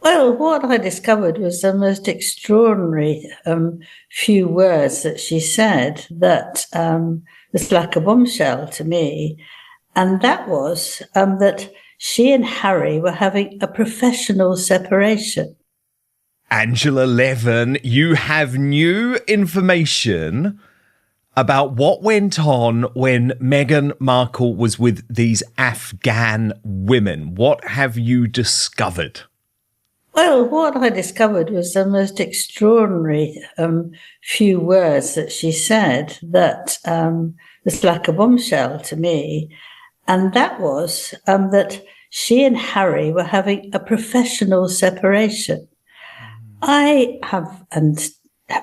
Well, what I discovered was the most extraordinary few words that she said that was like a bombshell to me. And that was that she and Harry were having a professional separation. Angela Levin, you have new information about what went on when Meghan Markle was with these Afghan women. What have you discovered? Well, what I discovered was the most extraordinary few words that she said that was like a bombshell to me. And that was that she and Harry were having a professional separation. I have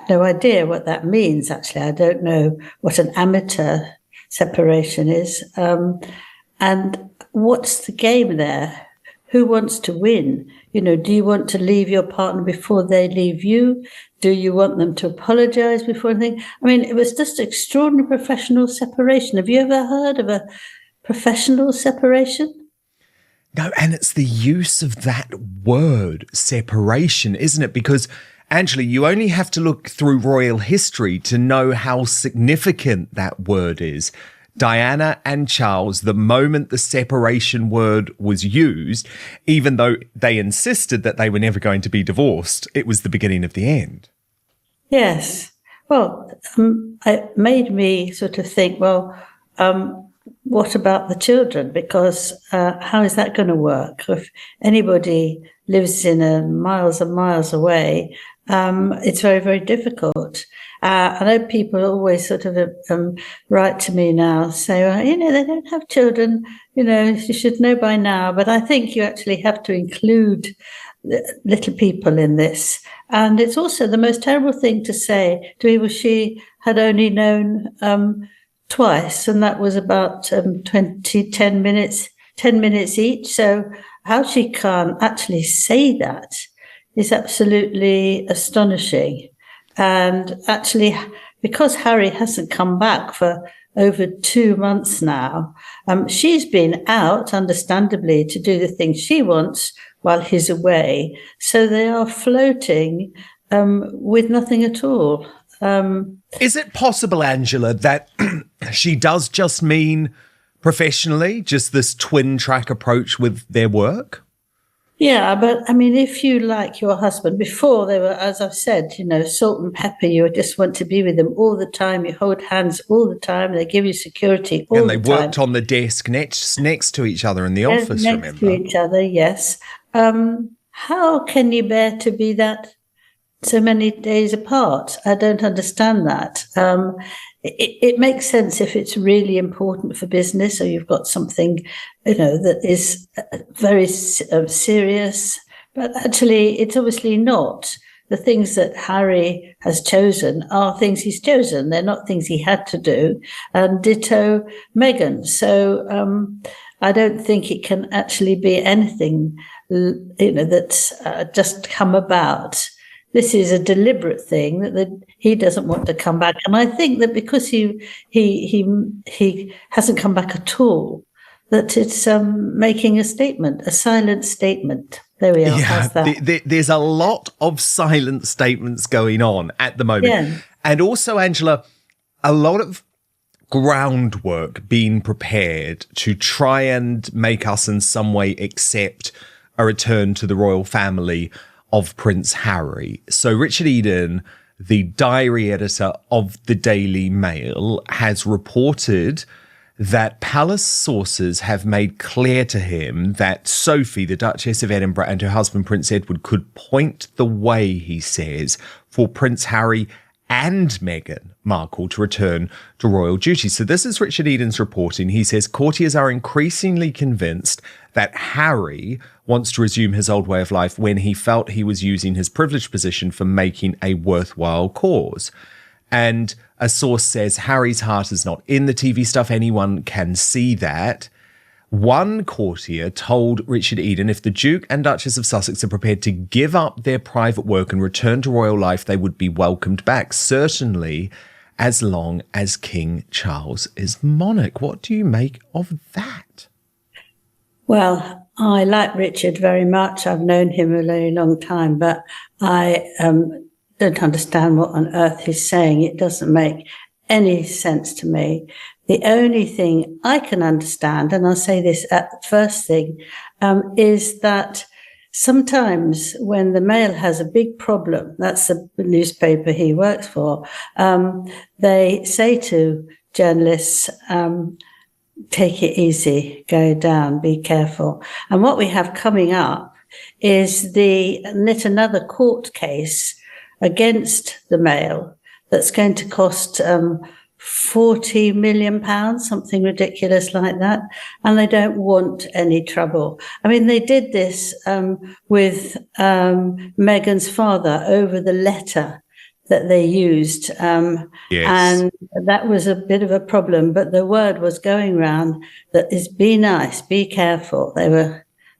no idea what that means, actually. I don't know what an amateur separation is. And what's the game there? Who wants to win? Do you want to leave your partner before they leave you? Do you want them to apologize before anything? I mean, it was just extraordinary professional separation. Have you ever heard of a professional separation? No, and it's the use of that word, separation, isn't it? Because, Angela, you only have to look through royal history to know how significant that word is. Diana and Charles, the moment the separation word was used, even though they insisted that they were never going to be divorced, it was the beginning of the end. Yes. Well, it made me sort of think, well, what about the children? Because how is that going to work? If anybody lives in miles and miles away, it's very, very difficult. I know people always sort of write to me now, say, well, they don't have children, you should know by now. But I think you actually have to include little people in this. And it's also the most terrible thing to say to people she had only known twice, and that was about 10 minutes each. So how she can't actually say that is absolutely astonishing. And actually, because Harry hasn't come back for over 2 months now, she's been out, understandably, to do the things she wants while he's away. So they are floating with nothing at all. Is it possible, Angela, that she does just mean professionally, just this twin track approach with their work? Yeah, but I mean, if you like your husband, before they were, as I've said, salt and pepper, you just want to be with them all the time. You hold hands all the time. They give you security all the time. And they worked on the desk next to each other in the office, remember? Next to each other, yes. How can you bear to be that so many days apart? I don't understand that. It makes sense if it's really important for business, or you've got something, that is very serious. But actually, it's obviously not. The things that Harry has chosen are things he's chosen. They're not things he had to do. And ditto Meghan. So I don't think it can actually be anything, that's just come about. This is a deliberate thing that he doesn't want to come back, and I think that because he hasn't come back at all, that it's making a statement, a silent statement. There we are. Yeah, how's that? There's a lot of silent statements going on at the moment, Yeah. And also, Angela, a lot of groundwork being prepared to try and make us in some way accept a return to the royal family of Prince Harry. So Richard Eden, the diary editor of the Daily Mail, has reported that palace sources have made clear to him that Sophie, the Duchess of Edinburgh, and her husband Prince Edward could point the way, he says, for Prince Harry and Meghan Markle to return to royal duty. So this is Richard Eden's reporting. He says courtiers are increasingly convinced that Harry wants to resume his old way of life when he felt he was using his privileged position for making a worthwhile cause. And a source says Harry's heart is not in the TV stuff. Anyone can see that. One courtier told Richard Eden if the Duke and Duchess of Sussex are prepared to give up their private work and return to royal life, they would be welcomed back, certainly as long as King Charles is monarch. What do you make of that? Well, I like Richard very much. I've known him a very long time, but I don't understand what on earth he's saying. It doesn't make any sense to me. The only thing I can understand, and I'll say this at the first thing, is that sometimes when the Mail has a big problem, that's the newspaper he works for, they say to journalists, take it easy, go down, be careful. And what we have coming up is yet another court case against the Mail that's going to cost £40 million, something ridiculous like that. And they don't want any trouble. I mean, they did this with Meghan's father over the letter that they used. Yes. And that was a bit of a problem, but the word was going around that is be nice, be careful.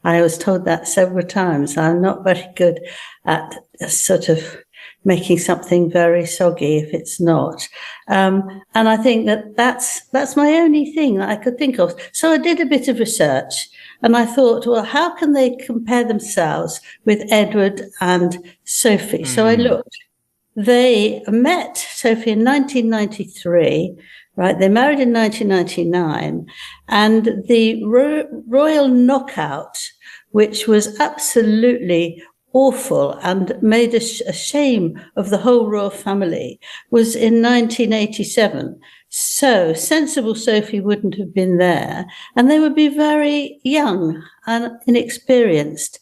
I was told that several times. I'm not very good at sort of making something very soggy if it's not. And I think that's my only thing that I could think of. So I did a bit of research and I thought, well, how can they compare themselves with Edward and Sophie? So I looked. They met, Sophie, in 1993, right? They married in 1999. And the royal knockout, which was absolutely awful and made a shame of the whole royal family, was in 1987. So sensible Sophie wouldn't have been there. And they would be very young and inexperienced.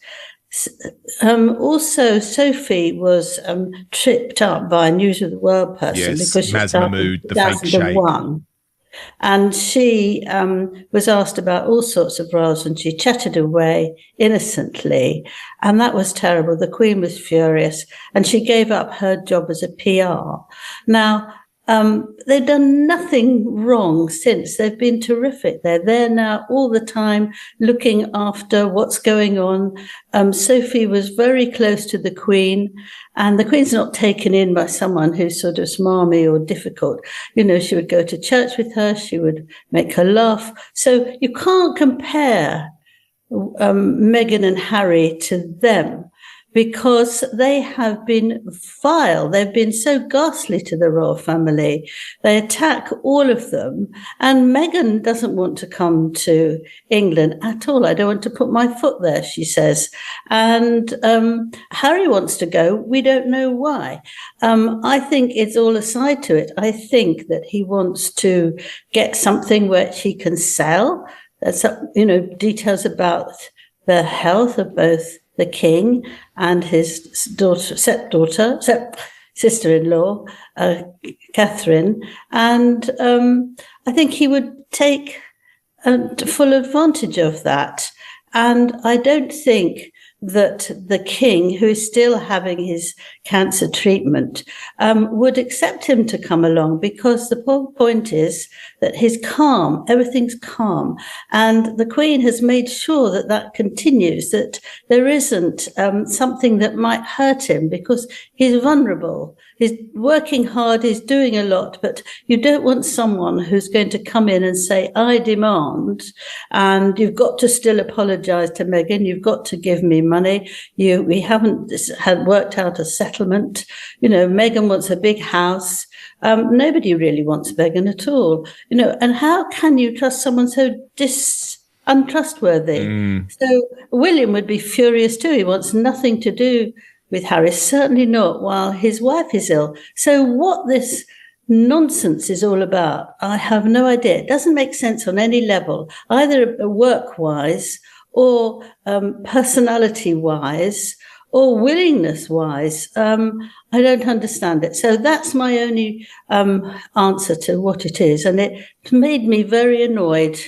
Also, Sophie was tripped up by a News of the World person because she started in 2001. And she was asked about all sorts of roles and she chatted away innocently. And that was terrible. The Queen was furious and she gave up her job as a PR. Now, they've done nothing wrong since. They've been terrific. They're there now all the time looking after what's going on. Sophie was very close to the Queen, and the Queen's not taken in by someone who's sort of smarmy or difficult. You know, she would go to church with her. She would make her laugh. So you can't compare Meghan and Harry to them, because they have been vile. They've been so ghastly to the royal family. They attack all of them. And Meghan doesn't want to come to England at all. I don't want to put my foot there, she says. And Harry wants to go. We don't know why. I think it's all aside to it. I think that he wants to get something which he can sell. That's, details about the health of both the king and his sister-in-law, Catherine. And I think he would take full advantage of that. And I don't think that the king, who is still having his cancer treatment, would accept him to come along, because the whole point is that he's calm, everything's calm. And the Queen has made sure that that continues, that there isn't something that might hurt him, because he's vulnerable. He's working hard, he's doing a lot, but you don't want someone who's going to come in and say, I demand, and you've got to still apologise to Meghan, you've got to give me money. We haven't had worked out a settlement. Meghan wants a big house. Nobody really wants Meghan at all. And how can you trust someone so untrustworthy? So William would be furious too. He wants nothing to do with Harry, certainly not while his wife is ill. So what this nonsense is all about, I have no idea. It doesn't make sense on any level, either work-wise or personality-wise or willingness-wise. I don't understand it. So that's my only answer to what it is. And it made me very annoyed.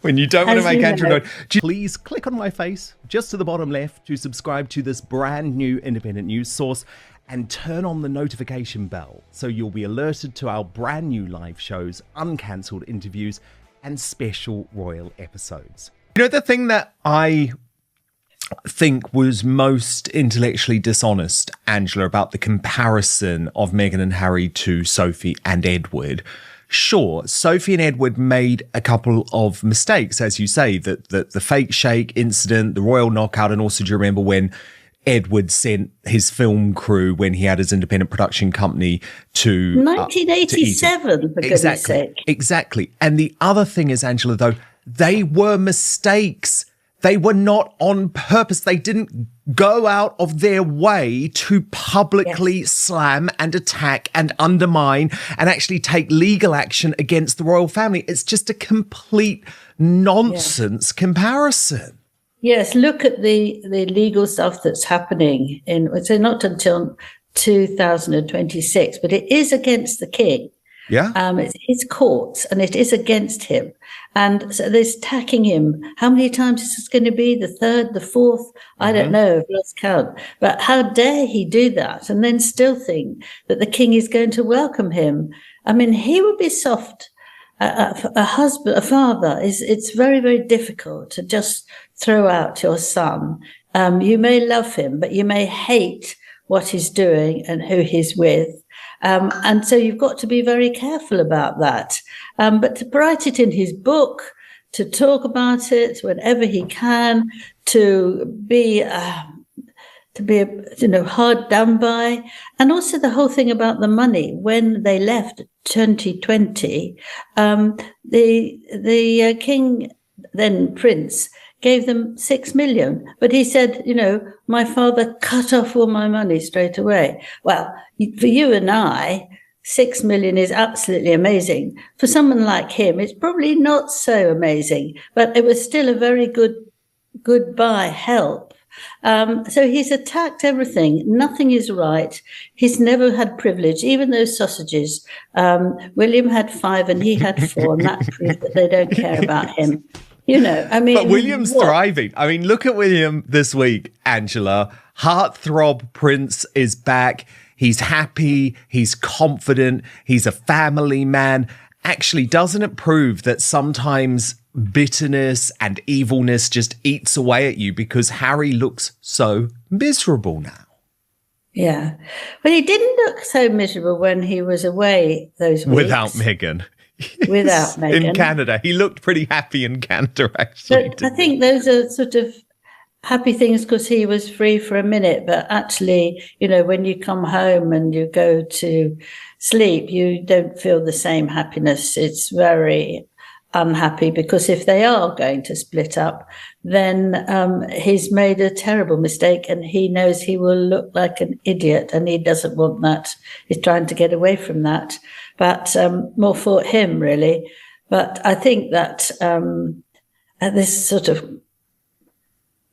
When you don't want to make Andrew annoyed, please click on my face just to the bottom left to subscribe to this brand new independent news source and turn on the notification bell so you'll be alerted to our brand new live shows, uncancelled interviews and special royal episodes. The thing that I think was most intellectually dishonest, Angela, about the comparison of Meghan and Harry to Sophie and Edward, sure, Sophie and Edward made a couple of mistakes, as you say, that the fake shake incident, the royal knockout, and also do you remember when Edward sent his film crew when he had his independent production company to 1987, for goodness sake. Exactly. And the other thing is, Angela, though, they were mistakes. They were not on purpose. They didn't go out of their way to publicly slam and attack and undermine and actually take legal action against the royal family. It's just a complete nonsense comparison. Yes, look at the legal stuff that's happening so not until 2026, but it is against the king. Yeah. It's his courts and it is against him. And so they're attacking him. How many times is this going to be? The third, the fourth? I don't know. I've lost count. But how dare he do that and then still think that the king is going to welcome him? I mean, he would be soft. A husband, a father, it's very, very difficult to just throw out your son. You may love him, but you may hate what he's doing and who he's with. And so you've got to be very careful about that. But to write it in his book, to talk about it whenever he can, to be hard done by, and also the whole thing about the money. When they left 2020, the king, then prince, gave them 6 million. But he said, my father cut off all my money straight away. Well, for you and I, 6 million is absolutely amazing. For someone like him, it's probably not so amazing, but it was still a very good goodbye help. So he's attacked everything. Nothing is right. He's never had privilege, even those sausages. William had 5 and he had 4, and that proves that they don't care about him. But William's thriving. I mean, look at William this week, Angela. Heartthrob Prince is back. He's happy. He's confident. He's a family man. Actually, doesn't it prove that sometimes bitterness and evilness just eats away at you because Harry looks so miserable now? Yeah. Well, he didn't look so miserable when he was away those weeks. Without Meghan. Without Meghan. In Canada. He looked pretty happy in Canada, actually. But I think those are sort of happy things because he was free for a minute. But actually, when you come home and you go to sleep, you don't feel the same happiness. It's very unhappy because if they are going to split up, then he's made a terrible mistake and he knows he will look like an idiot and he doesn't want that. He's trying to get away from that. But more for him, really. But I think that this sort of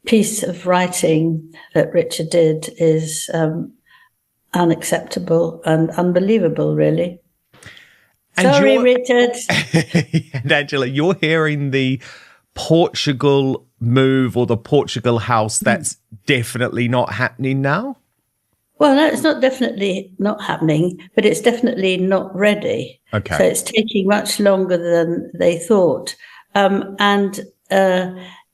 piece of writing that Richard did is unacceptable and unbelievable, really. And sorry, Richard. And Angela, you're hearing the Portugal move or the Portugal house that's definitely not happening now? Well, no, it's not definitely not happening, but it's definitely not ready. Okay. So it's taking much longer than they thought.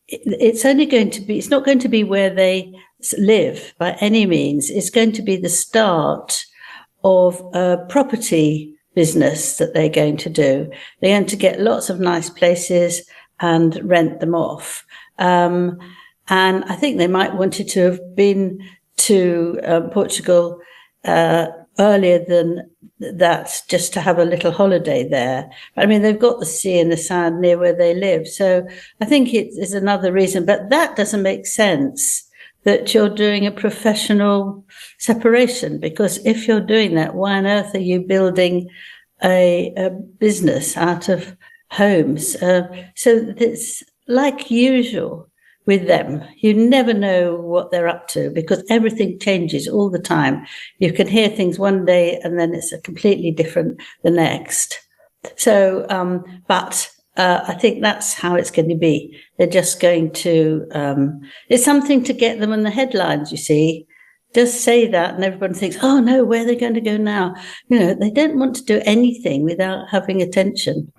It's not going to be where they live by any means. It's going to be the start of a property business that they're going to do. They're going to get lots of nice places and rent them off. And I think they might wanted to have been to Portugal earlier than that, just to have a little holiday there. But I mean, they've got the sea and the sand near where they live. So I think it is another reason, but that doesn't make sense that you're doing a professional separation, because if you're doing that, why on earth are you building a business out of homes? So it's like usual with them. You never know what they're up to because everything changes all the time. You can hear things one day and then it's a completely different the next. So, but I think that's how it's going to be. They're just going to, it's something to get them in the headlines, you see. Just say that and everyone thinks, oh no, where are they going to go now? They don't want to do anything without having attention.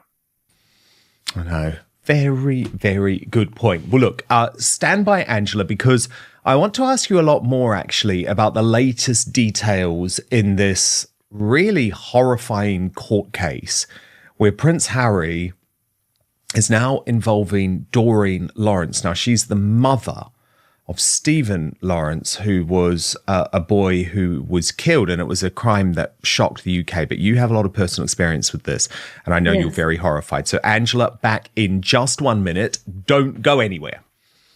I know. Very, very good point. Well, look, stand by, Angela, because I want to ask you a lot more, actually, about the latest details in this really horrifying court case where Prince Harry is now involving Doreen Lawrence. Now, she's the mother of Stephen Lawrence, who was a boy who was killed, and it was a crime that shocked the UK. But you have a lot of personal experience with this, and I know you're very horrified. So, Angela, back in just 1 minute. Don't go anywhere.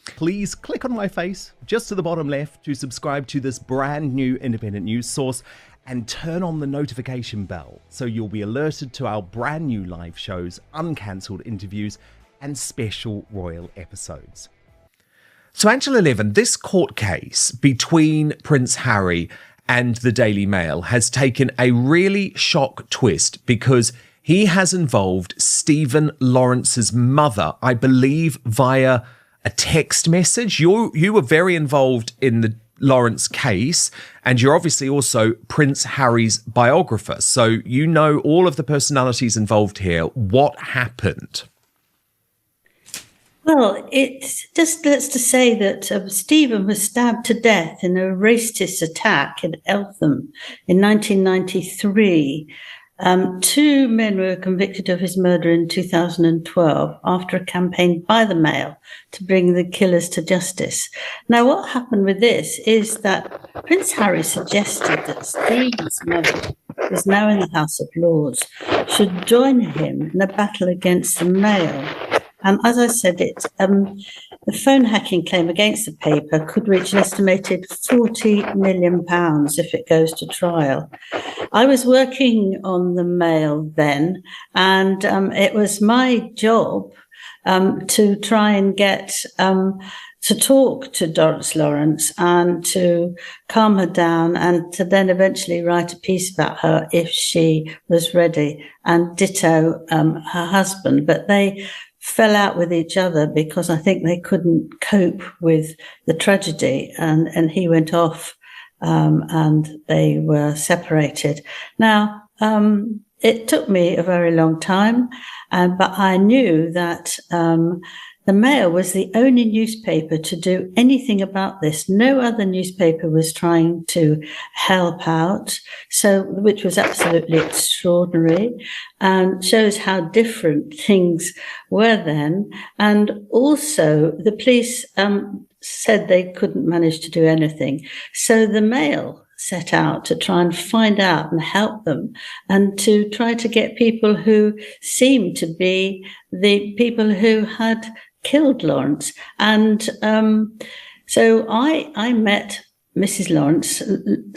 Please click on my face just to the bottom left to subscribe to this brand new independent news source, and turn on the notification bell so you'll be alerted to our brand new live shows, uncancelled interviews, and special royal episodes. So, Angela Levin, this court case between Prince Harry and the Daily Mail has taken a really shock twist because he has involved Stephen Lawrence's mother, I believe, via a text message. You were very involved in the Lawrence case, and you're obviously also Prince Harry's biographer, so you know all of the personalities involved here. What happened? Well, it's just let's to say that Stephen was stabbed to death in a racist attack in Eltham in 1993. 2 men were convicted of his murder in 2012 after a campaign by the Mail to bring the killers to justice. Now, what happened with this is that Prince Harry suggested that Stephen's mother, who is now in the House of Lords, should join him in a battle against the Mail. And as I said, the phone hacking claim against the paper could reach an estimated £40 million if it goes to trial. I was working on the Mail then, and it was my job to try and get to talk to Doris Lawrence and to calm her down, and to then eventually write a piece about her if she was ready, and ditto her husband. But they fell out with each other because I think they couldn't cope with the tragedy, and he went off and they were separated. Now, it took me a very long time, but I knew that the Mail was the only newspaper to do anything about this. No other newspaper was trying to help out, which was absolutely extraordinary, and shows how different things were then. And also, the police said they couldn't manage to do anything. So the Mail set out to try and find out and help them, and to try to get people who seemed to be the people who had killed Lawrence. And so I met Mrs. Lawrence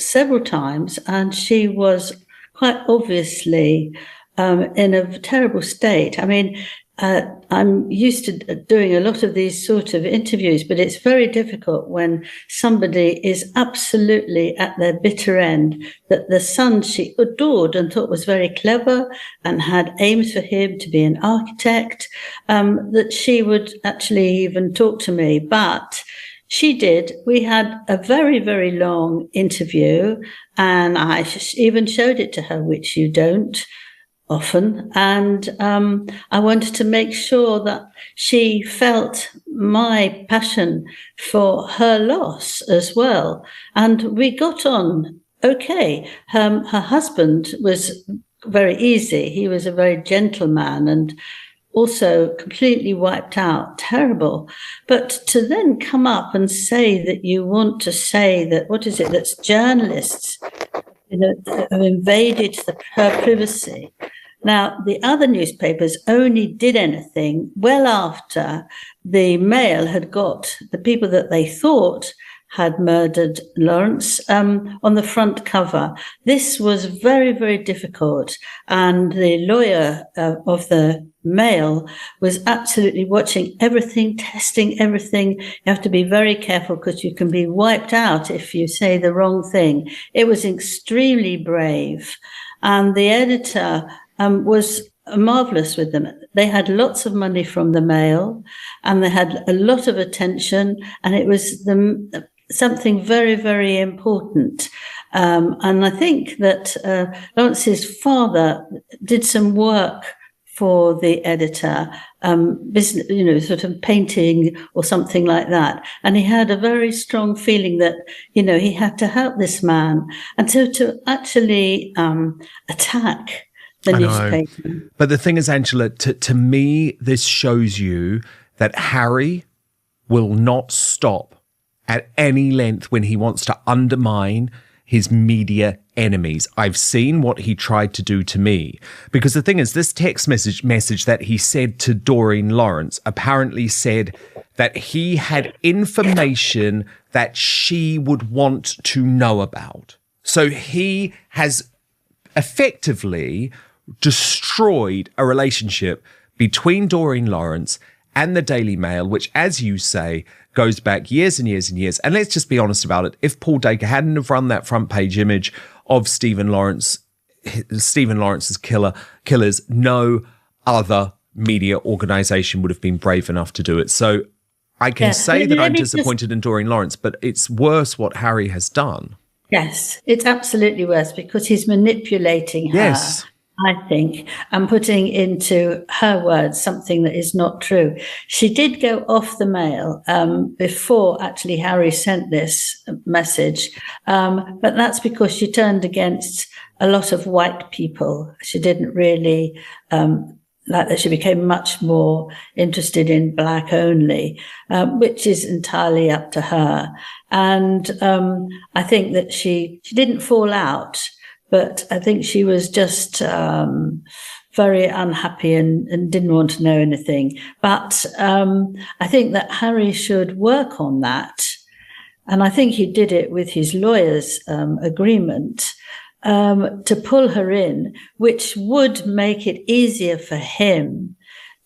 several times, and she was quite obviously in a terrible state. I mean, I'm used to doing a lot of these sort of interviews, but it's very difficult when somebody is absolutely at their bitter end, that the son she adored and thought was very clever and had aims for him to be an architect, that she would actually even talk to me. But she did. We had a very, very long interview, and I even showed it to her, which you don't often. And I wanted to make sure that she felt my passion for her loss as well. And we got on okay. Her husband was very easy. He was a very gentle man, and also completely wiped out, terrible. But to then come up and say that you want to say that, what is it, that's journalists, have invaded her privacy. Now, the other newspapers only did anything well after the Mail had got the people that they thought had murdered Lawrence on the front cover. This was very, very difficult. And the lawyer of the Mail was absolutely watching everything, testing everything. You have to be very careful because you can be wiped out if you say the wrong thing. It was extremely brave. And the editor was marvelous with them. They had lots of money from the Mail, and they had a lot of attention, and it was something very, very important. And I think that Lawrence's father did some work for the editor, business, sort of painting or something like that. And he had a very strong feeling that, he had to help this man. And so to actually attack the I know. newspaper. But the thing is, Angela, to me, this shows you that Harry will not stop at any length when he wants to undermine his media enemies. I've seen what he tried to do to me. Because the thing is, this text message that he said to Doreen Lawrence apparently said that he had information that she would want to know about. So he has effectively destroyed a relationship between Doreen Lawrence and the Daily Mail, which, as you say, goes back years and years and years. And let's just be honest about it. If Paul Dacre hadn't have run that front page image of Stephen Lawrence's killers, no other media organisation would have been brave enough to do it. So I can say that I'm disappointed in Doreen Lawrence, but it's worse what Harry has done. Yes, it's absolutely worse because he's manipulating her. Yes. I think, and putting into her words something that is not true. She did go off the Mail before actually Harry sent this message, but that's because she turned against a lot of white people. She didn't really like that. She became much more interested in black only, which is entirely up to her. And I think that she didn't fall out. But I think she was just very unhappy and didn't want to know anything. But I think that Harry should work on that. And I think he did it with his lawyer's agreement to pull her in, which would make it easier for him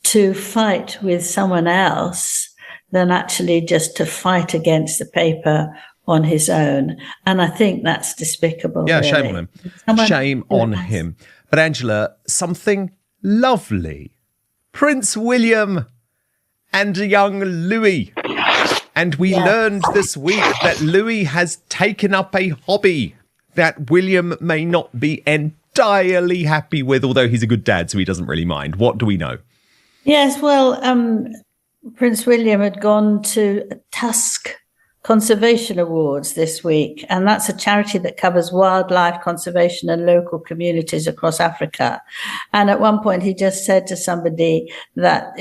to fight with someone else than actually just to fight against the paper on his own. And I think that's despicable. Yeah, really. Shame on him. Shame on him. But Angela, something lovely. Prince William and young Louis. And we learned this week that Louis has taken up a hobby that William may not be entirely happy with, although he's a good dad, so he doesn't really mind. What do we know? Yes, well, Prince William had gone to Tusk Conservation Awards this week, and that's a charity that covers wildlife conservation and local communities across Africa. And at one point he just said to somebody that,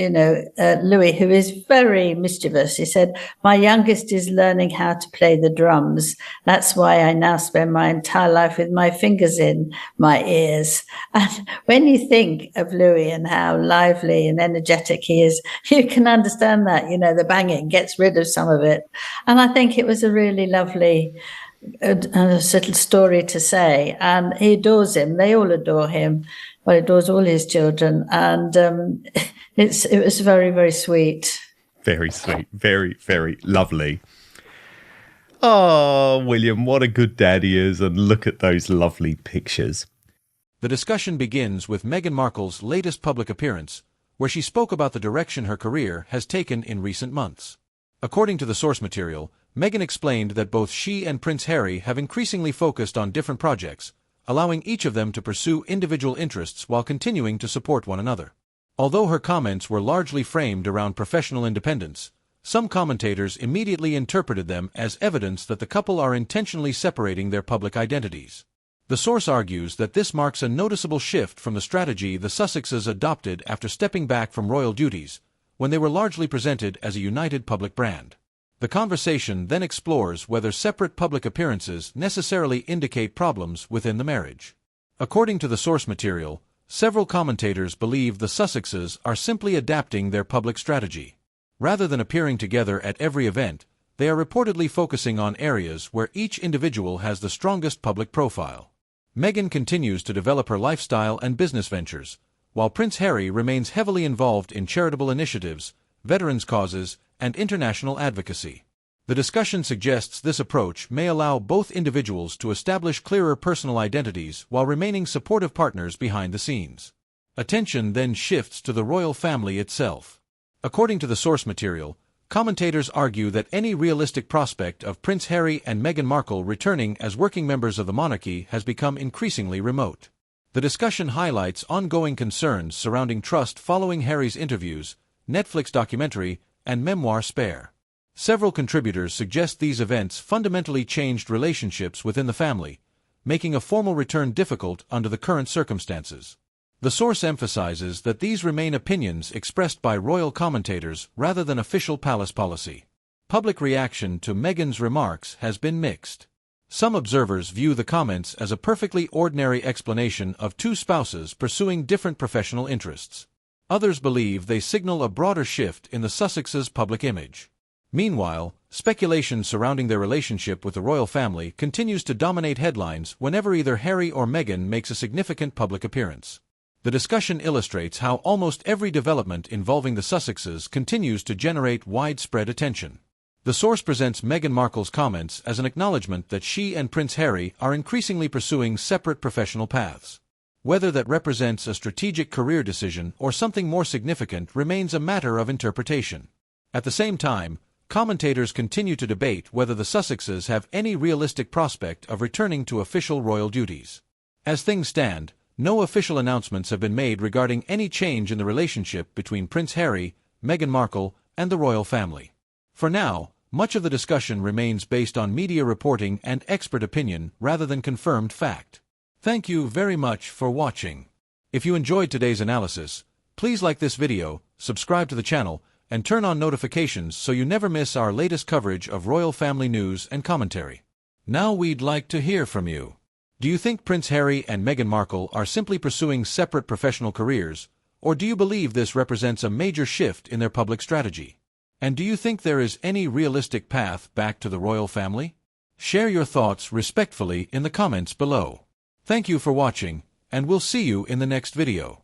Louis, who is very mischievous, he said, "My youngest is learning how to play the drums. That's why I now spend my entire life with my fingers in my ears." And when you think of Louis and how lively and energetic he is, you can understand that, the banging gets rid of some of it. And I think it was a really lovely little story to say. And he adores him. They all adore him. Well, he adores all his children. And it was very, very sweet. Very sweet. Very, very lovely. Oh, William, what a good dad he is. And look at those lovely pictures. The discussion begins with Meghan Markle's latest public appearance, where she spoke about the direction her career has taken in recent months. According to the source material, Meghan explained that both she and Prince Harry have increasingly focused on different projects, allowing each of them to pursue individual interests while continuing to support one another. Although her comments were largely framed around professional independence, some commentators immediately interpreted them as evidence that the couple are intentionally separating their public identities. The source argues that this marks a noticeable shift from the strategy the Sussexes adopted after stepping back from royal duties, when they were largely presented as a united public brand. The conversation then explores whether separate public appearances necessarily indicate problems within the marriage. According to the source material, several commentators believe the Sussexes are simply adapting their public strategy. Rather than appearing together at every event, they are reportedly focusing on areas where each individual has the strongest public profile. Meghan continues to develop her lifestyle and business ventures, while Prince Harry remains heavily involved in charitable initiatives, veterans' causes, and international advocacy. The discussion suggests this approach may allow both individuals to establish clearer personal identities while remaining supportive partners behind the scenes. Attention then shifts to the royal family itself. According to the source material, commentators argue that any realistic prospect of Prince Harry and Meghan Markle returning as working members of the monarchy has become increasingly remote. The discussion highlights ongoing concerns surrounding trust following Harry's interviews, Netflix documentary, and memoir Spare. Several contributors suggest these events fundamentally changed relationships within the family, making a formal return difficult under the current circumstances. The source emphasizes that these remain opinions expressed by royal commentators rather than official palace policy. Public reaction to Meghan's remarks has been mixed. Some observers view the comments as a perfectly ordinary explanation of two spouses pursuing different professional interests. Others believe they signal a broader shift in the Sussexes' public image. Meanwhile, speculation surrounding their relationship with the royal family continues to dominate headlines whenever either Harry or Meghan makes a significant public appearance. The discussion illustrates how almost every development involving the Sussexes continues to generate widespread attention. The source presents Meghan Markle's comments as an acknowledgement that she and Prince Harry are increasingly pursuing separate professional paths. Whether that represents a strategic career decision or something more significant remains a matter of interpretation. At the same time, commentators continue to debate whether the Sussexes have any realistic prospect of returning to official royal duties. As things stand, no official announcements have been made regarding any change in the relationship between Prince Harry, Meghan Markle, and the royal family. For now, much of the discussion remains based on media reporting and expert opinion rather than confirmed fact. Thank you very much for watching. If you enjoyed today's analysis, please like this video, subscribe to the channel, and turn on notifications so you never miss our latest coverage of royal family news and commentary. Now we'd like to hear from you. Do you think Prince Harry and Meghan Markle are simply pursuing separate professional careers, or do you believe this represents a major shift in their public strategy? And do you think there is any realistic path back to the royal family? Share your thoughts respectfully in the comments below. Thank you for watching, and we'll see you in the next video.